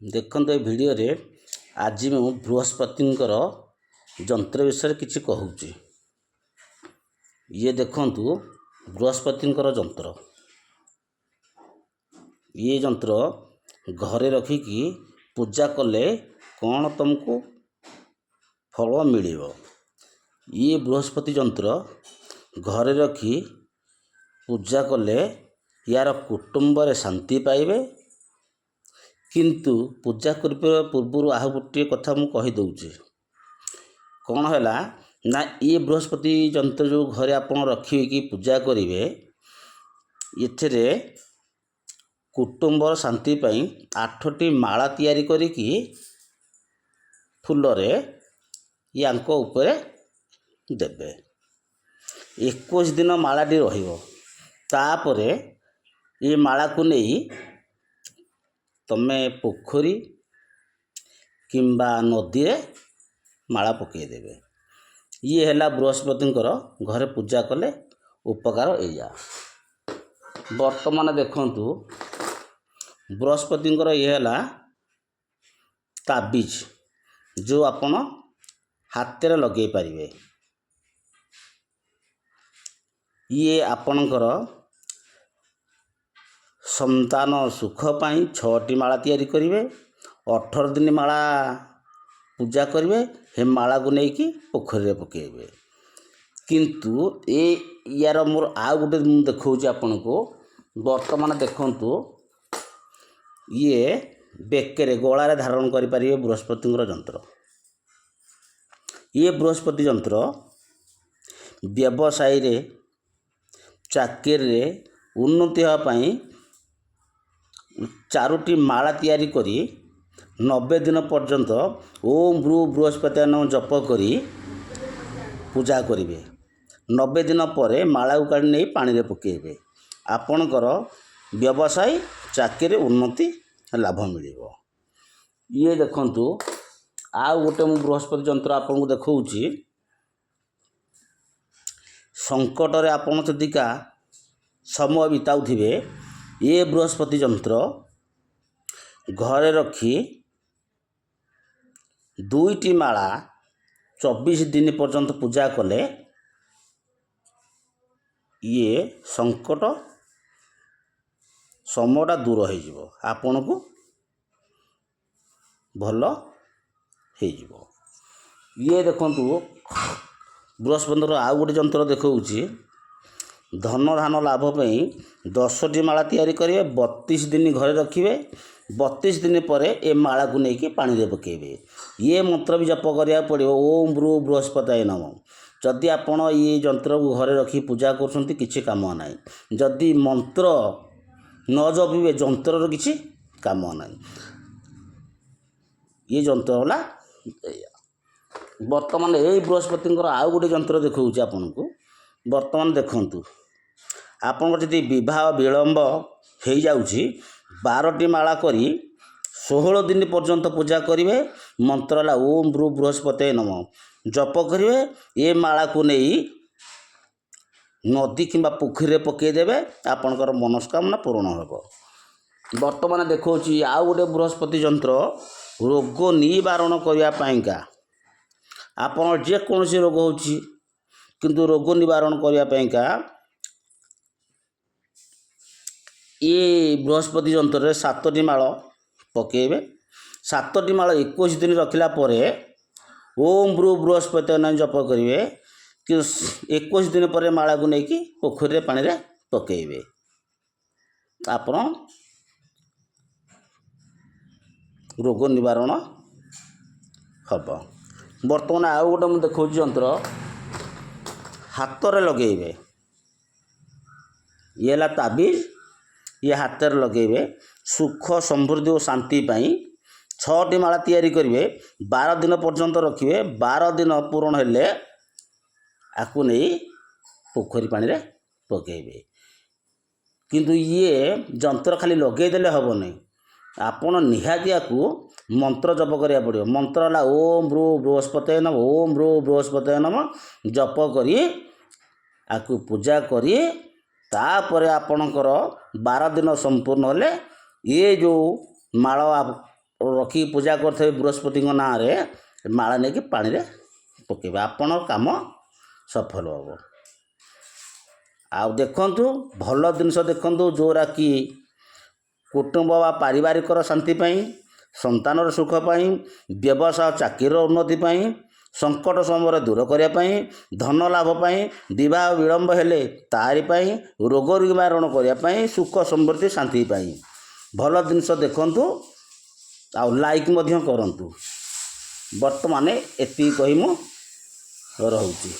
ଦେଖନ୍ତୁ ଏ ଭିଡ଼ିଓରେ ଆଜି ମୁଁ ବୃହସ୍ପତିଙ୍କର ଯନ୍ତ୍ର ବିଷୟରେ କିଛି କହୁଛି। ଇଏ ଦେଖନ୍ତୁ ବୃହସ୍ପତିଙ୍କର ଯନ୍ତ୍ର। ଇଏ ଯନ୍ତ୍ର ଘରେ ରଖିକି ପୂଜା କଲେ କ'ଣ ତୁମକୁ ଫଳ ମିଳିବ। ଇଏ ବୃହସ୍ପତି ଯନ୍ତ୍ର ଘରେ ରଖି ପୂଜା କଲେ ୟାର କୁଟୁମ୍ବରେ ଶାନ୍ତି ପାଇବେ। କିନ୍ତୁ ପୂଜା କରିବା ପୂର୍ବରୁ ଆଉ ଗୋଟିଏ କଥା ମୁଁ କହିଦେଉଛି। କ'ଣ ହେଲା ନା ଇଏ ବୃହସ୍ପତି ଯନ୍ତ୍ର ଯେଉଁ ଘରେ ଆପଣ ରଖିକି ପୂଜା କରିବେ, ଏଥିରେ କୁଟୁମ୍ବର ଶାନ୍ତି ପାଇଁ 8ଟି ମାଳା ତିଆରି କରିକି ଫୁଲରେ ୟାଙ୍କ ଉପରେ ଦେବେ। 21 ଦିନ ମାଳାଟି ରହିବ। ତାପରେ ଏ ମାଳାକୁ ନେଇ ତମେ ପୋଖରୀ କିମ୍ବା ନଦୀରେ ମାଳା ପକାଇଦେବେ। ଇଏ ହେଲା ବୃହସ୍ପତିଙ୍କର ଘରେ ପୂଜା କଲେ ଉପକାର ଏଇଆ। ବର୍ତ୍ତମାନ ଦେଖନ୍ତୁ ବୃହସ୍ପତିଙ୍କର ଇଏ ହେଲା ତାବିଜ, ଯେଉଁ ଆପଣ ହାତରେ ଲଗାଇ ପାରିବେ। ଇଏ ଆପଣଙ୍କର ସନ୍ତାନ ସୁଖ ପାଇଁ 6ଟି ମାଳା ତିଆରି କରିବେ। 18 ଦିନ ମାଳା ପୂଜା କରିବେ। ସେ ମାଳାକୁ ନେଇକି ପୋଖରୀରେ ପକାଇବେ। କିନ୍ତୁ ୟାର ମୋର ଆଉ ଗୋଟେ ମୁଁ ଦେଖାଉଛି ଆପଣଙ୍କୁ। ବର୍ତ୍ତମାନ ଦେଖନ୍ତୁ, ଇଏ ବେକରେ ଗଳାରେ ଧାରଣ କରିପାରିବେ ବୃହସ୍ପତିଙ୍କର ଯନ୍ତ୍ର। ଇଏ ବୃହସ୍ପତି ଯନ୍ତ୍ର ବ୍ୟବସାୟରେ ଚାକିରିରେ ଉନ୍ନତି ହେବା ପାଇଁ 4ଟି ମାଳା ତିଆରି କରି 90 ଦିନ ପର୍ଯ୍ୟନ୍ତ ଓମ୍ ବୃହସ୍ପତି ନାମ ଜପ କରି ପୂଜା କରିବେ। 90 ଦିନ ପରେ ମାଳାକୁ କାଢ଼ି ନେଇ ପାଣିରେ ପକାଇବେ। ଆପଣଙ୍କର ବ୍ୟବସାୟ ଚାକିରି ଉନ୍ନତି ଲାଭ ମିଳିବ। ଇଏ ଦେଖନ୍ତୁ ଆଉ ଗୋଟେ ମୁଁ ବୃହସ୍ପତି ଯନ୍ତ୍ର ଆପଣଙ୍କୁ ଦେଖାଉଛି। ସଙ୍କଟରେ ଆପଣ ଯଦିକା ସମୟ ବିତାଉଥିବେ, ଏ ବୃହସ୍ପତି ଯନ୍ତ୍ର ଘରେ ରଖି 2ଟି ମାଳା 24 ଦିନ ପର୍ଯ୍ୟନ୍ତ ପୂଜା କଲେ ଇଏ ସଙ୍କଟ ସମୟଟା ଦୂର ହେଇଯିବ, ଆପଣଙ୍କୁ ଭଲ ହେଇଯିବ। ଇଏ ଦେଖନ୍ତୁ ବୃହସ୍ପତିଙ୍କର ଆଉ ଗୋଟେ ଯନ୍ତ୍ର ଦେଖାଉଛି। ଧନ ଧାନ ଲାଭ ପାଇଁ 10ଟି ମାଳା ତିଆରି କରିବେ। 32 ଦିନ ଘରେ ରଖିବେ। 32 ଦିନ ପରେ ଏ ମାଳାକୁ ନେଇକି ପାଣିରେ ପକାଇବେ। ଇଏ ମନ୍ତ୍ର ବି ଜପ କରିବାକୁ ପଡ଼ିବ। ଓମ୍ ବୃହସ୍ପତାୟ ନମଃ। ଯଦି ଆପଣ ଇଏ ଯନ୍ତ୍ରକୁ ଘରେ ରଖି ପୂଜା କରୁଛନ୍ତି, କିଛି କାମ ନାହିଁ। ଯଦି ମନ୍ତ୍ର ନ ଜପିବେ, ଯନ୍ତ୍ରର କିଛି କାମ ନାହିଁ। ଇଏ ଯନ୍ତ୍ର ହେଲା ଏଇଆ। ବର୍ତ୍ତମାନ ଏଇ ବୃହସ୍ପତିଙ୍କର ଆଉ ଗୋଟେ ଯନ୍ତ୍ର ଦେଖାଉଛି ଆପଣଙ୍କୁ। ବର୍ତ୍ତମାନ ଦେଖନ୍ତୁ, ଆପଣଙ୍କର ଯଦି ବିବାହ ବିଳମ୍ବ ହେଇଯାଉଛି, 12ଟି ମାଳା କରି 16 ଦିନ ପର୍ଯ୍ୟନ୍ତ ପୂଜା କରିବେ। ମନ୍ତ୍ର ହେଲା ଓମ୍ ବୃହସ୍ପତାୟ ନମଃ ଜପ କରିବେ। ଏ ମାଳାକୁ ନେଇ ନଦୀ କିମ୍ବା ପୋଖରୀରେ ପକାଇଦେବେ। ଆପଣଙ୍କର ମନସ୍କାମନା ପୂରଣ ହେବ। ବର୍ତ୍ତମାନ ଦେଖାଉଛି ଆଉ ଗୋଟେ ବୃହସ୍ପତି ଯନ୍ତ୍ର ରୋଗ ନିବାରଣ କରିବା ପାଇଁକା। ଆପଣ ଯେକୌଣସି ରୋଗ ହେଉଛି, କିନ୍ତୁ ରୋଗ ନିବାରଣ କରିବା ପାଇଁକା ଏ ବୃହସ୍ପତି ଯନ୍ତ୍ରରେ 7ଟି ମାଳ ପକାଇବେ। 7ଟି ମାଳ 21 ଦିନ ରଖିଲା ପରେ ଓମ୍ ବୃହସ୍ପତି ନାମ ଜପ କରିବେ। କିନ୍ତୁ 21 ଦିନ ପରେ ମାଳାକୁ ନେଇକି ପୋଖରୀରେ ପାଣିରେ ପକାଇବେ। ଆପଣ ରୋଗ ନିବାରଣ ହେବ। ବର୍ତ୍ତମାନ ଆଉ ଗୋଟେ ମୁଁ ଦେଖାଉଛି ଯନ୍ତ୍ର, ହାତରେ ଲଗାଇବେ। ଇଏ ହେଲା ତାବିଜ। ଇଏ ହାତରେ ଲଗାଇବେ। ସୁଖ ସମୃଦ୍ଧି ଓ ଶାନ୍ତି ପାଇଁ 6ଟି ମାଳା ତିଆରି କରିବେ। 12 ଦିନ ପର୍ଯ୍ୟନ୍ତ ରଖିବେ। 12 ଦିନ ପୂରଣ ହେଲେ ଆକୁ ନେଇ ପୋଖରୀ ପାଣିରେ ପକାଇବେ। କିନ୍ତୁ ଇଏ ଯନ୍ତ୍ର ଖାଲି ଲଗାଇଦେଲେ ହେବନି। ଆପଣ ନିହାତି ଆକୁ ମନ୍ତ୍ର ଜପ କରିବାକୁ ପଡ଼ିବ। ମନ୍ତ୍ର ହେଲା ଓମ୍ ବୃହସ୍ପତାୟ ନମଃ। ଓମ୍ ବୃହସ୍ପତାୟ ନମଃ ଜପ କରି ଆକୁ ପୂଜା କରି ତାପରେ ଆପଣଙ୍କର 12 ଦିନ ସମ୍ପୂର୍ଣ୍ଣ ହେଲେ ଇଏ ଯେଉଁ ମାଳ ରଖିକି ପୂଜା କରିଥିବେ ବୃହସ୍ପତିଙ୍କ ନାଁରେ ମାଳ ନେଇକି ପାଣିରେ ପକାଇବେ, ଆପଣଙ୍କ କାମ ସଫଳ ହେବ। ଆଉ ଦେଖନ୍ତୁ ଭଲ ଜିନିଷ ଦେଖନ୍ତୁ, ଯେଉଁଗୁରାକି କୁଟୁମ୍ବ ବା ପାରିବାରିକର ଶାନ୍ତି ପାଇଁ, ସନ୍ତାନର ସୁଖ ପାଇଁ, ବ୍ୟବସାୟ ଚାକିରିର ଉନ୍ନତି ପାଇଁ, ସଙ୍କଟ ସମୟରେ ଦୂର କରିବା ପାଇଁ, ଧନ ଲାଭ ପାଇଁ, ବିବାହ ବିଳମ୍ବ ହେଲେ ତାରି ପାଇଁ, ରୋଗ ନିବାରଣ କରିବା ପାଇଁ, ସୁଖ ସମୃଦ୍ଧି ଶାନ୍ତି ପାଇଁ ଭଲ ଜିନିଷ ଦେଖନ୍ତୁ ଆଉ ଲାଇକ୍ ମଧ୍ୟ କରନ୍ତୁ। ବର୍ତ୍ତମାନ ଏତିକି କହି ମୁଁ ରହୁଛି।